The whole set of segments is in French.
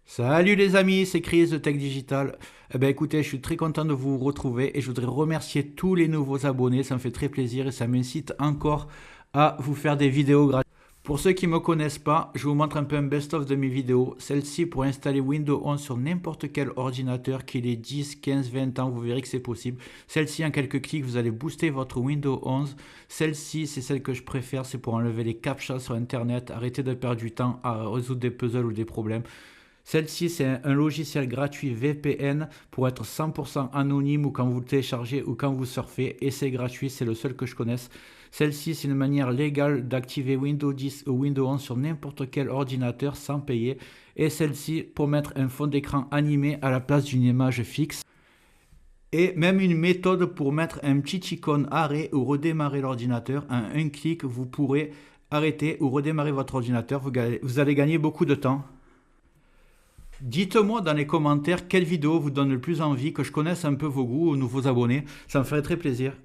Salut les amis, c'est Chris de Tech Digital. Eh ben écoutez, je suis très content de vous retrouver et je voudrais remercier tous les nouveaux abonnés, ça me fait très plaisir et ça m'incite encore à vous faire des vidéos gratuites. Pour ceux qui ne me connaissent pas, je vous montre un peu un best-of de mes vidéos. Celle-ci pour installer Windows 11 sur n'importe quel ordinateur, qu'il ait 10, 15, 20 ans, vous verrez que c'est possible. Celle-ci, en quelques clics, vous allez booster votre Windows 11. Celle-ci, c'est celle que je préfère, c'est pour enlever les captchas sur Internet, arrêter de perdre du temps à résoudre des puzzles ou des problèmes. Celle-ci, c'est un logiciel gratuit VPN pour être 100% anonyme ou quand vous le téléchargez ou quand vous surfez. Et c'est gratuit, c'est le seul que je connaisse. Celle-ci, c'est une manière légale d'activer Windows 10 ou Windows 11 sur n'importe quel ordinateur sans payer. Et celle-ci, pour mettre un fond d'écran animé à la place d'une image fixe. Et même une méthode pour mettre un petit icône arrêt ou redémarrer l'ordinateur. En un clic, vous pourrez arrêter ou redémarrer votre ordinateur. Vous allez gagner beaucoup de temps. Dites-moi dans les commentaires quelle vidéo vous donne le plus envie, que je connaisse un peu vos goûts ou nouveaux abonnés, ça me ferait très plaisir.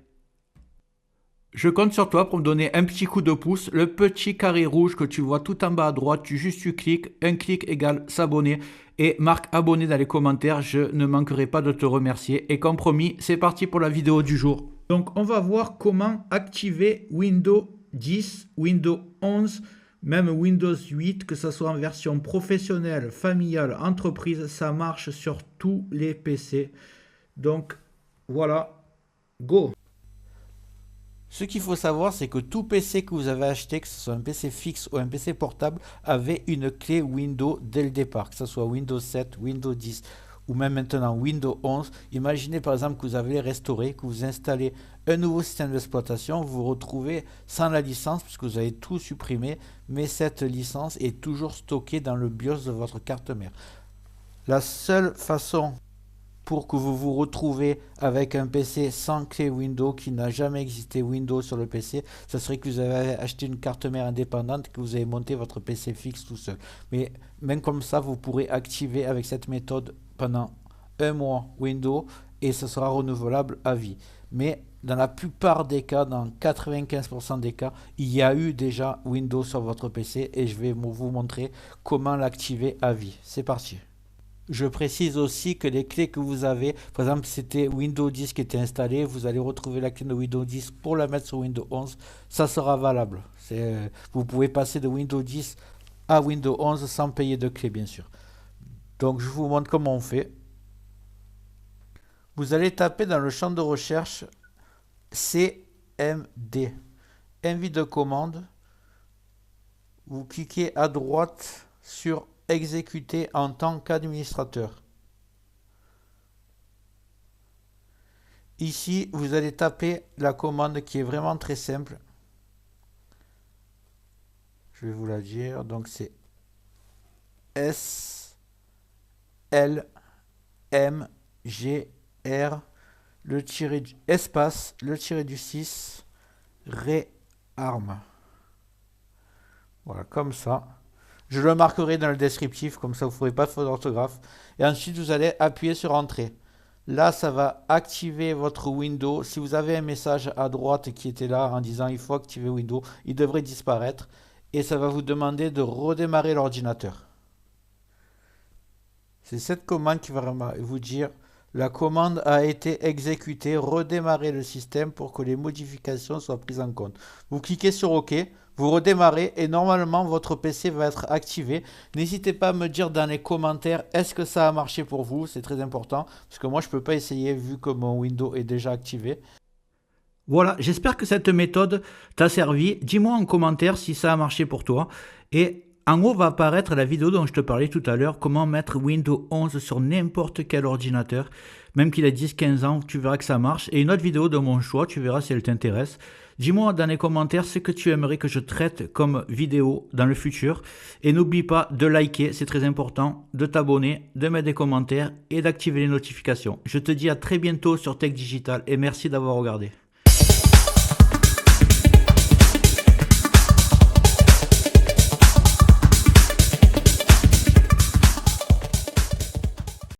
Je compte sur toi pour me donner un petit coup de pouce, le petit carré rouge que tu vois tout en bas à droite, tu cliques, un clic égale s'abonner et marque abonné dans les commentaires, je ne manquerai pas de te remercier. Et comme promis, c'est parti pour la vidéo du jour. Donc on va voir comment activer Windows 10, Windows 11, même Windows 8, que ce soit en version professionnelle, familiale, entreprise, ça marche sur tous les PC. Donc voilà, go! Ce qu'il faut savoir, c'est que tout PC que vous avez acheté, que ce soit un PC fixe ou un PC portable, avait une clé Windows dès le départ, que ce soit Windows 7, Windows 10 ou même maintenant Windows 11. Imaginez par exemple que vous avez restauré, que vous installez un nouveau système d'exploitation, vous vous retrouvez sans la licence puisque vous avez tout supprimé, mais cette licence est toujours stockée dans le BIOS de votre carte mère. La seule façon pour que vous vous retrouvez avec un PC sans clé Windows, qui n'a jamais existé Windows sur le PC, ce serait que vous avez acheté une carte mère indépendante, que vous avez monté votre PC fixe tout seul. Mais même comme ça, vous pourrez activer avec cette méthode pendant un mois Windows et ce sera renouvelable à vie. Mais dans la plupart des cas, dans 95% des cas, il y a eu déjà Windows sur votre PC et je vais vous montrer comment l'activer à vie. C'est parti. Je précise aussi que les clés que vous avez, par exemple, c'était Windows 10 qui était installé, vous allez retrouver la clé de Windows 10 pour la mettre sur Windows 11, ça sera valable. Vous pouvez passer de Windows 10 à Windows 11 sans payer de clé, bien sûr. Donc, je vous montre comment on fait. Vous allez taper dans le champ de recherche CMD, envie de commande. Vous cliquez à droite sur exécuter en tant qu'administrateur. Ici, vous allez taper la commande qui est vraiment très simple. Je vais vous la dire. Donc c'est S L M G R le tiré du espace le tiré du 6 réarme. Voilà, comme ça. Je le marquerai dans le descriptif, comme ça vous ne ferez pas de faute d'orthographe. Et ensuite, vous allez appuyer sur Entrée. Là, ça va activer votre Windows. Si vous avez un message à droite qui était là en disant il faut activer Windows, il devrait disparaître. Et ça va vous demander de redémarrer l'ordinateur. C'est cette commande qui va vous dire la commande a été exécutée, redémarrer le système pour que les modifications soient prises en compte. Vous cliquez sur OK. Vous redémarrez et normalement votre PC va être activé. N'hésitez pas à me dire dans les commentaires est-ce que ça a marché pour vous, c'est très important parce que moi je ne peux pas essayer vu que mon Windows est déjà activé. Voilà, j'espère que cette méthode t'a servi. Dis-moi en commentaire si ça a marché pour toi. Et en haut va apparaître la vidéo dont je te parlais tout à l'heure, comment mettre Windows 11 sur n'importe quel ordinateur. Même qu'il ait 10-15 ans, tu verras que ça marche. Et une autre vidéo de mon choix, tu verras si elle t'intéresse. Dis-moi dans les commentaires ce que tu aimerais que je traite comme vidéo dans le futur. Et n'oublie pas de liker, c'est très important, de t'abonner, de mettre des commentaires et d'activer les notifications. Je te dis à très bientôt sur Tech Digital et merci d'avoir regardé.